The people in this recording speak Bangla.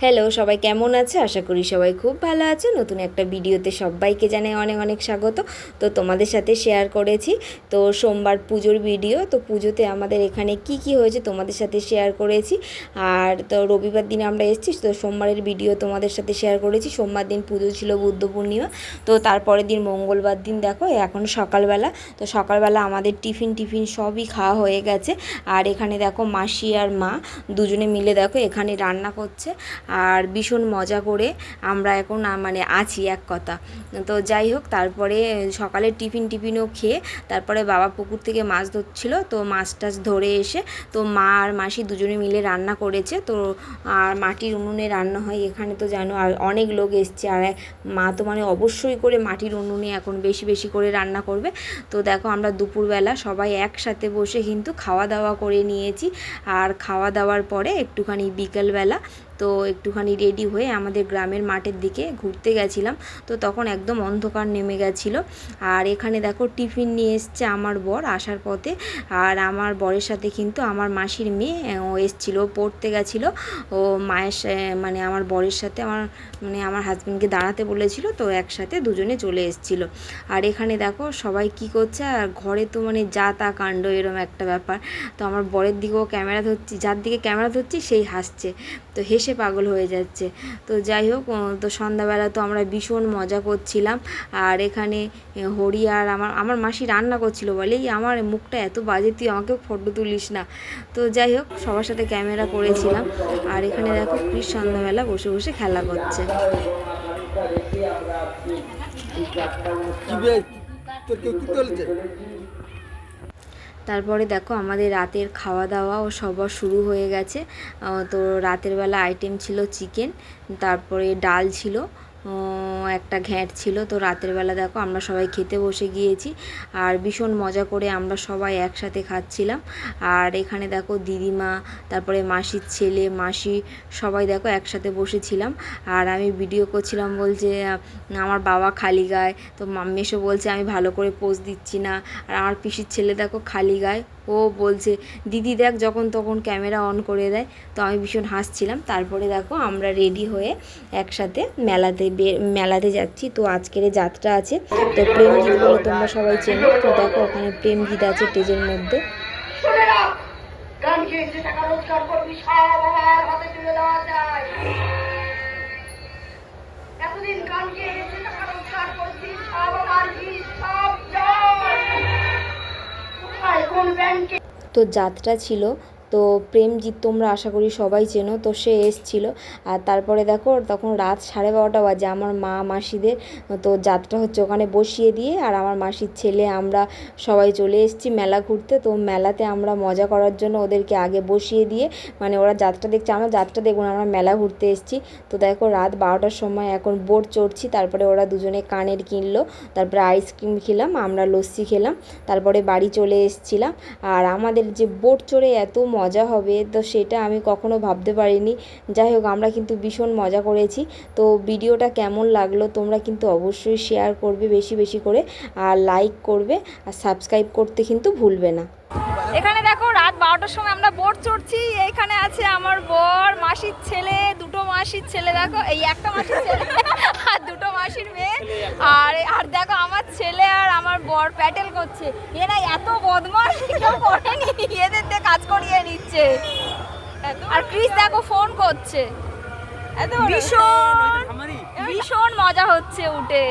হ্যালো, সবাই কেমন আছে? আশা করি সবাই খুব ভালো আছে। নতুন একটা ভিডিওতে সবাইকে জানাই অনেক অনেক স্বাগত। তো তোমাদের সাথে শেয়ার করেছি তো সোমবার পুজোর ভিডিও। তো পুজোতে আমাদের এখানে কি কি হয়েছে তোমাদের সাথে শেয়ার করেছি। আর তো রবিবার দিন আমরা এসেছি, তো সোমবারের ভিডিও তোমাদের সাথে শেয়ার করেছি। সোমবার দিন পুজো ছিল, বুদ্ধ পূর্ণিমা। তো তারপরের দিন মঙ্গলবার দিন দেখো এখন সকালবেলা। তো সকালবেলা আমাদের টিফিন সবই খাওয়া হয়ে গেছে। আর এখানে দেখো মাসি আর মা দুজনে মিলে দেখো এখানে রান্না করছে। আর ভীষণ মজা করে আমরা এখন মানে আছি এক কথা। তো যাই হোক, তারপরে সকালে টিফিনও খেয়ে তারপরে বাবা পুকুর থেকে মাছ ধরছিল। তো মাছ টাছ ধরে এসে তো মা আর মাসি দুজনে মিলে রান্না করেছে। তো আর মাটির উনুনে রান্না হয় এখানে, তো জানো। আর অনেক লোক এসছে, আর মা তো মানে অবশ্যই করে মাটির উনুনে এখন বেশি বেশি করে রান্না করবে। তো দেখো আমরা দুপুরবেলা সবাই একসাথে বসে কিন্তু খাওয়া দাওয়া করে নিয়েছি। আর খাওয়া দাওয়ার পরে একটুখানি বিকেলবেলা তো একটুখানি রেডি হয়ে আমাদের গ্রামের মাঠের দিকে ঘুরতে গেছিলাম। তো তখন একদম অন্ধকার নেমে গেছিলো। আর এখানে দেখো টিফিন নিয়ে এসছে আমার বর আসার পথে। আর আমার বরের সাথে কিন্তু আমার মাসির মেয়ে ও এসছিলো, পড়তে গেছিলো। ও মায়ের মানে আমার বরের সাথে আমার হাজব্যান্ডকে দাঁড়াতে বলেছিল, তো একসাথে দুজনে চলে এসেছিলো। আর এখানে দেখো সবাই কি করছে, আর ঘরে তো মানে যা তা কাণ্ড, এরম একটা ব্যাপার। তো আমার বরের দিকেও ক্যামেরা ধরছি, যার দিকে ক্যামেরা ধরছি সেই হাসছে, তো হেসে পাগল হয়ে যাচ্ছে। তো যাই হোক, তো সন্ধ্যাবেলা তো আমরা ভীষণ মজা করছিলাম। আর এখানে হরি আর আমার মাসি রান্না করছিল বলে, আমার মুখটা এত বাজে, তুই আমাকেও ফটো তুলিস না। তো যাই হোক, সবার সাথে ক্যামেরা করেছিলাম। আর এখানে দেখো ক্রিস সন্ধ্যাবেলা বসে বসে খেলা করছে। তারপরে দেখো আমাদের রাতের খাওয়া দাওয়াও সবার শুরু হয়ে গেছে। তো রাতের বেলা আইটেম ছিল চিকেন, তারপরে ডাল ছিল, একটা ঘ্যাঁট ছিল। তো রাতের বেলা দেখো আমরা সবাই খেতে বসে গিয়েছি। আর ভীষণ মজা করে আমরা সবাই একসাথে খাচ্ছিলাম। আর এখানে দেখো দিদিমা, তারপরে মাসির ছেলে, মাসি সবাই দেখো একসাথে বসেছিলাম। আর আমি ভিডিও করছিলাম, বলছে আমার বাবা খালি গায়ে। তো মেসো বলছে আমি ভালো করে পোজ দিচ্ছি না। আর আমার পিসির ছেলে দেখো খালি গায়ে, ও বলছে দিদি দেখ যখন তখন ক্যামেরা অন করে দেয়। তো আমি ভীষণ হাসছিলাম। তারপরে দেখো আমরা রেডি হয়ে একসাথে মেলাতে যাচ্ছি। তো আজকের যাত্রা আছে, তো প্রেমজিৎ বলে তোমরা সবাই চেনো। তো দেখো ওখানে প্রেমজিৎ আছে স্টেজের মধ্যে। তো যাত্রা ছিল, তো প্রেমজিৎ তোমরা আশা করি সবাই চেনো, তো সে এসেছিলো। আর তারপরে দেখো তখন রাত 12:30 বাজে, আমার মা মাসিদের তো যাত্রা হচ্ছে ওখানে বসিয়ে দিয়ে, আর আমার মাসির ছেলে আমরা সবাই চলে এসেছি মেলা ঘুরতে। তো মেলাতে আমরা মজা করার জন্য ওদেরকে আগে বসিয়ে দিয়ে, মানে ওরা যাত্রা দেখছে, আমরা যাত্রা দেখবো না, আমরা মেলা ঘুরতে এসেছি। তো দেখো রাত 12টার সময় এখন বোট চড়ছি। তারপরে ওরা দুজনে কানের কিনলো, তারপরে আইসক্রিম খেলাম, আমরা লস্যি খেলাম, তারপরে বাড়ি চলে এসেছিলাম। আর আমাদের যে বোট চড়ে এত মজা হবে, তো সেটা আমি কখনো ভাবতে পারিনি। যাই হোক, আমরা কিন্তু ভীষণ মজা করেছি। তো ভিডিওটা কেমন লাগলো তোমরা কিন্তু অবশ্যই শেয়ার করবে বেশি বেশি করে, আর লাইক করবে, আর সাবস্ক্রাইব করতে কিন্তু ভুলবে না। এখানে দেখো রাত 12টার সময় আমরা বোট চড়ছি। এইখানে আছে আমার বর, মাসির ছেলে, দুটো মাসির ছেলে, দেখো এই একটা মাসির ছেলে আর দুটো মাসির মেয়ে। আর দেখো আমার ছেলে আর আমার বর প্যাটেল করছে। এরা এত বদমাশ, কেউ করেনি, এদের দিয়ে কাজ করিয়ে নিচ্ছে। আর ক্রিস দেখো ফোন করছে। ভীষণ মজা হচ্ছে উঠে।